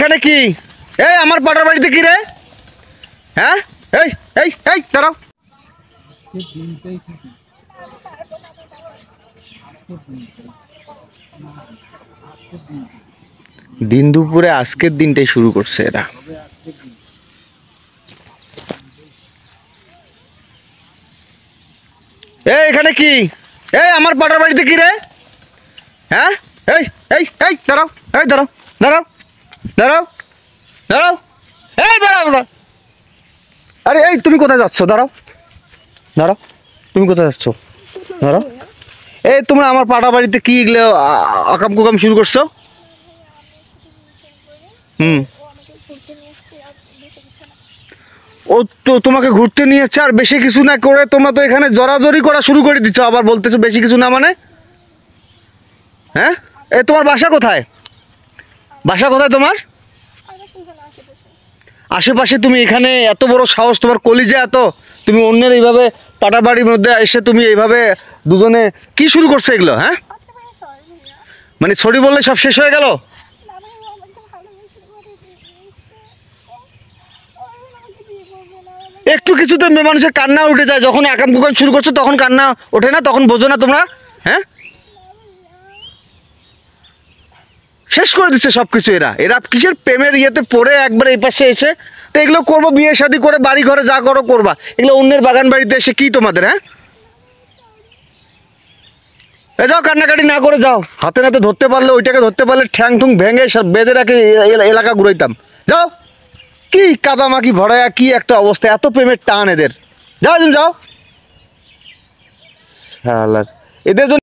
এখানে কি? এই আমার পাটার বাড়িতে কি রে? হ্যাঁ, এই এই এই দাঁড়াও। দিন দুপুরে আজকের দিনটাই শুরু করছে এরা। এই এখানে কি? এই আমার পাটার বাড়িতে কি রে? হ্যাঁ, এই এই এই দাঁড়াও, এই দাঁড়াও, দাঁড়াও, দাঁড়াও, দাঁড়াও, এই দাঁড়াও না। আরে এই তুমি কোথায় যাচ্ছ? দাঁড়াও, দাঁড়াও, তুমি কোথায় যাচ্ছ? দাঁড়াও। এই তোমরা আমার পাটা বাড়িতে কি এগুলো আকাম কুকাম শুরু করছো? হুম, ও তো তোমাকে ঘুরতে নিয়েছে আর বেশি কিছু না করে তোমরা তো এখানে জড়াজড়ি করা শুরু করে দিচ্ছ, আবার বলতেছো বেশি কিছু না মানে? হ্যাঁ, এই তোমার বাসা কোথায়? বাসা কোথায় তোমার? আশেপাশে তুমি এখানে এত বড় সাহস তোমার, কলিজা এত, তুমি অন্যের এইভাবে পাটা বাড়ির মধ্যে এসে তুমি এইভাবে দুজনে কি শুরু করছো এগুলো? হ্যাঁ, মানে ছড়ি বললে সব শেষ হয়ে গেল? একটু কিছুতে মানুষের কান্না উঠে যায়, যখন আকাম কুকাম শুরু করছো তখন কান্না ওঠে না? তখন বোঝো না তোমরা? হ্যাঁ, শেষ করে দিচ্ছে সব কিছু। এরা এরা কিসের প্রেমের ইয়েতে পড়ে একবার এই পাশে এসে তো এগুলো করবো, বিয়ে শাদী করে বাড়ি ঘরে যা করো করবা, এগুলো অন্যের বাগান বাড়িতে এসে কি তোমাদের? হ্যাঁ, এ যাও, কান্নাকাটি না করে যাও। হাতে নাতে ধরতে পারলে, ওইটাকে ধরতে পারলে ঠ্যাং ঠুং ভেঙে সব বেঁধে রাখে এলাকা ঘুরাইতাম। যাও, কি কাদামাকি ভরায়া, কি একটা অবস্থা, এত প্রেমের টান এদের। যাও তুমি যাও। হ্যাঁ, এদের জন্য